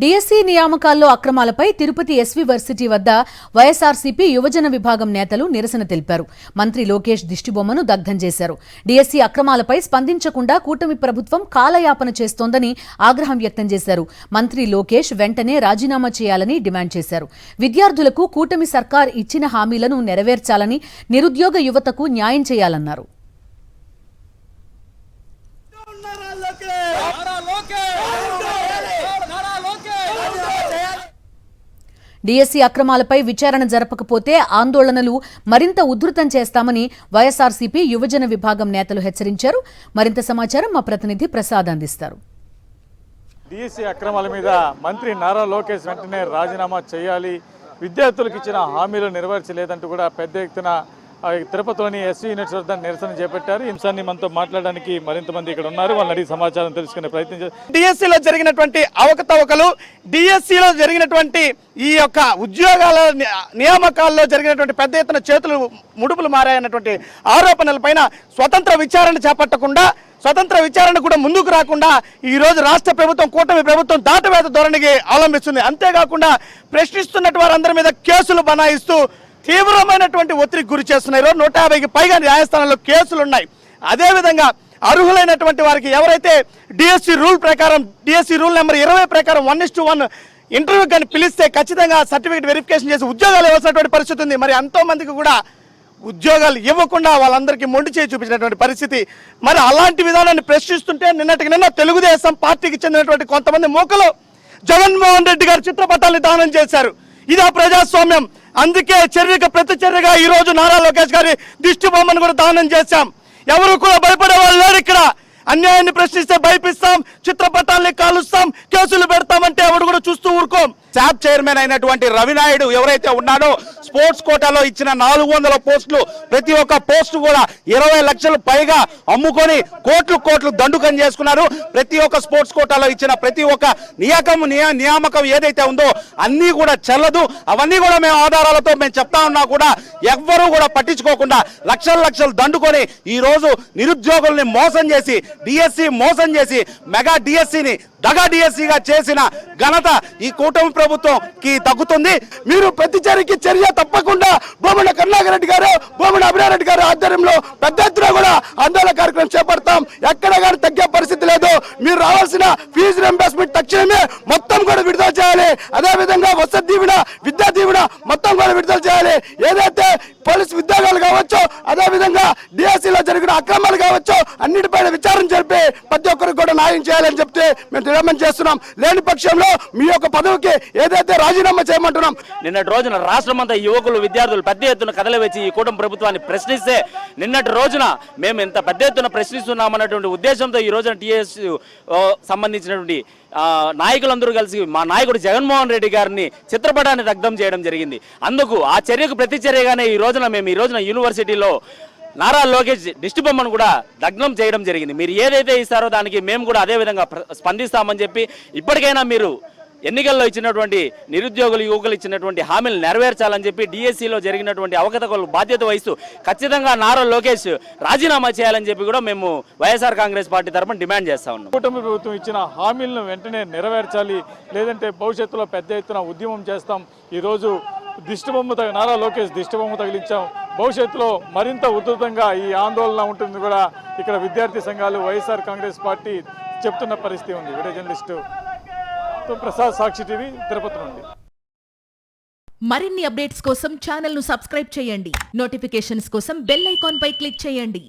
DSC నియామకాల్లో అక్రమాలపై Tirupati SV varsity వద్ద వైఎస్ఆర్సీపీ యువజన విభాగం నేతలు నిరసన తెలిపారు. మంత్రి లోకేష్ దిష్టిబొమ్మను దగ్ధం చేశారు. డిఎస్సి అక్రమాలపై స్పందించకుండా కూటమి ప్రభుత్వం కాలయాపన చేస్తోందని ఆగ్రహం వ్యక్తం చేశారు. మంత్రి లోకేష్ వెంటనే రాజీనామా చేయాలని డిమాండ్ చేశారు. విద్యార్థులకు కూటమి సర్కార్ ఇచ్చిన హామీలను నెరవేర్చాలని, నిరుద్యోగ యువతకు న్యాయం చేయాలన్నారు. డిఎస్సి అక్రమాలపై విచారణ జరపకపోతే ఆందోళనలు మరింత ఉధృతం చేస్తామని వైఎస్ఆర్సీపీ యువజన విభాగం నేతలు హెచ్చరించారు. మరింత సమాచారం మా ప్రతినిధి ప్రసాద్ అందిస్తారు. డిఎస్సి అక్రమాల మీద మంత్రి నారా లోకేష్ వెంటనే రాజీనామా చేయాలి, విద్యార్థులకు ఇచ్చిన హామీలు నెరవేర్చలేదంటూ కూడా పెద్ద ఎత్తున తిరుపతిలోని ఎస్వి యూనిట్స్ వద్ద నిరసన చేపట్టారు. ఈ అంశాన్ని మనతో మాట్లాడడానికి మరింత మంది ఇక్కడ ఉన్నారు. వాళ్ళని అడిగి సమాచారం తెలుసుకునే ప్రయత్నం చేస్తారు. డిఎస్సిలో జరిగినటువంటి అవకతవకలు, డిఎస్సిలో జరిగినటువంటి ఈ యొక్క ఉద్యోగాల నియామకాల్లో జరిగినటువంటి పెద్ద ఎత్తున చేతులు ముడుపులు మారాయన్నటువంటి ఆరోపణలపైన స్వతంత్ర విచారణ చేపట్టకుండా, స్వతంత్ర విచారణ కూడా ముందుకు రాకుండా ఈ రోజు రాష్ట్ర ప్రభుత్వం, కూటమి ప్రభుత్వం దాటవేత ధోరణికి అవలంబిస్తుంది. అంతేకాకుండా ప్రశ్నిస్తున్నట్టు వారందరి మీద కేసులు బనాయిస్తూ తీవ్రమైనటువంటి ఒత్తిడికి గురి చేస్తున్నారు. 150కి పైగా న్యాయస్థానాల్లో కేసులు ఉన్నాయి. అదేవిధంగా అర్హులైనటువంటి వారికి ఎవరైతే డిఎస్సి రూల్ ప్రకారం, డిఎస్సి రూల్ నెంబర్ 20 ప్రకారం 1:1 ఇంటర్వ్యూ కానీ పిలిస్తే ఖచ్చితంగా సర్టిఫికేట్ వెరిఫికేషన్ చేసి ఉద్యోగాలు ఇవ్వాల్సినటువంటి పరిస్థితి ఉంది. మరి ఎంతో మందికి కూడా ఉద్యోగాలు ఇవ్వకుండా వాళ్ళందరికీ మొండి చేయి చూపించినటువంటి పరిస్థితి. మరి అలాంటి విధానాన్ని ప్రశ్నిస్తుంటే నిన్న తెలుగుదేశం పార్టీకి చెందినటువంటి కొంతమంది మూకలు జగన్మోహన్ రెడ్డి గారి చిత్రపటాన్ని దానం చేశారు. ఇదా ప్రజాస్వామ్యం? అందుకే చర్యకు ప్రతి చర్యగా ఈ రోజు నారా లోకేష్ గారి దిష్టి బొమ్మను కూడా దానం చేశాం. ఎవరు కూడా భయపడే వాళ్ళు లేరు. ఇక్కడ అన్యాయాన్ని ప్రశ్నిస్తే భయపిస్తాం, చిత్రపటాల్ని కాలుస్తాం, కేసులు పెడతామంటే ఎవరు కూడా చూస్తూ ఊరుకోం. శాప్ చైర్మన్ అయినటువంటి రవినాయుడు ఎవరైతే ఉన్నాడో, స్పోర్ట్స్ కోటాలో ఇచ్చిన 400 పోస్టులు, ప్రతి ఒక్క పోస్టు కూడా 20 లక్షలు పైగా అమ్ముకొని కోట్లు దండుకం చేసుకున్నారు. ప్రతి ఒక్క స్పోర్ట్స్ కోటాలో ఇచ్చిన ప్రతి ఒక్క నియామకం ఏదైతే ఉందో అన్నీ కూడా చెల్లదు. అవన్నీ కూడా మేము ఆధారాలతో మేము చెప్తా ఉన్నా కూడా ఎవ్వరూ కూడా పట్టించుకోకుండా లక్షలు దండుకొని ఈ రోజు నిరుద్యోగుల్ని మోసం చేసి, డిఎస్సి మోసం చేసి, మెగా డిఎస్సిని దగా డిఎస్సిగా చేసిన ఘనత ఈ కూటమి ప్రభుత్వంకి దక్కుతుంది. మీరు ప్రతి చర్య తప్పకుండా బొమ్మన కరుణాకర్ రెడ్డి గారు, బొమ్మన అభిరామ్ రెడ్డి గారు ఆధ్వర్యంలో పెద్ద ఎత్తున కూడా ఆందోళన కార్యక్రమం చేపడతాం. ఎక్కడ కానీ తగ్గే పరిస్థితి లేదు. మీరు రావాల్సిన ఫీజు రింబర్స్మెంట్ తక్షణమే మొత్తం కూడా విడుదల చేయాలి. అదేవిధంగా వసతి దీవెన, విద్యా దీవెన మొత్తం కూడా విడుదల చేయాలి. ఏదైతే పోలీసు ఉద్యోగాలు కావచ్చు, అదేవిధంగా డిఎస్సిలో జరిగిన అక్రమాలు కావచ్చు, అన్నిటిపైన విచారణ జరిపి ప్రతి ఒక్కరికి కూడా న్యాయం చేయాలని చెప్తే మేము డిమాండ్ చేస్తున్నాం. లేని పక్షంలో మీ యొక్క పదవికి ఏదైతే రాజీనామా చేయమంటున్నాం. నిన్నటి రోజున రాష్ట్రమంతా యువకులు, విద్యార్థులు పెద్ద ఎత్తున కథలు వచ్చి ఈ కూటమి ప్రభుత్వాన్ని ప్రశ్నిస్తే, నిన్నటి రోజున మేము ఎంత పెద్ద ఎత్తున ప్రశ్నిస్తున్నామన్నటువంటి ఉద్దేశంతో ఈ రోజున టీఎస్ సంబంధించినటువంటి నాయకులందరూ కలిసి మా నాయకుడు జగన్మోహన్ రెడ్డి గారిని చిత్రపటాన్ని దగ్ధం చేయడం జరిగింది. అందుకు ఆ చర్యకు ప్రతిచర్యగానే ఈ రోజున యూనివర్సిటీలో నారా లోకేష్ దిష్టి బొమ్మను కూడా దగ్ధం చేయడం జరిగింది. మీరు ఏదైతే ఇస్తారో దానికి మేము కూడా అదే విధంగా స్పందిస్తామని చెప్పి, ఇప్పటికైనా మీరు ఎన్నికల్లో ఇచ్చినటువంటి నిరుద్యోగులు, యువకులు ఇచ్చినటువంటి హామీలు నెరవేర్చాలని చెప్పి డిఎస్సిలో జరిగినటువంటి అవకతవకలు బాధ్యత వహిస్తూ ఖచ్చితంగా నారా లోకేష్ రాజీనామా చేయాలని చెప్పి కూడా మేము వైఎస్ఆర్ కాంగ్రెస్ పార్టీ తరఫున డిమాండ్ చేస్తా ఉన్నాం. కూటమి ప్రభుత్వం ఇచ్చిన హామీలను వెంటనే నెరవేర్చాలి, లేదంటే భవిష్యత్తులో పెద్ద ఎత్తున ఉద్యమం చేస్తాం. ఈరోజు నారా లోకేష్ దిష్టిబొమ్మ తగిలించాం. భవిష్యత్తులో మరింత ఉధృతంగా ఈ ఆందోళన ఉంటుంది కూడా ఇక్కడ విద్యార్థి సంఘాలు, వైఎస్ఆర్ కాంగ్రెస్ పార్టీ చెప్తున్న పరిస్థితి ఉంది. వీడియో జర్నలిస్టు ప్రసాద్, సాక్షి టీవీ, తిరుపతి నుండి. మరిన్ని అప్డేట్స్ కోసం ఛానల్ ను సబ్స్క్రైబ్ చేయండి. నోటిఫికేషన్స్ కోసం బెల్ ఐకాన్ పై క్లిక్ చేయండి.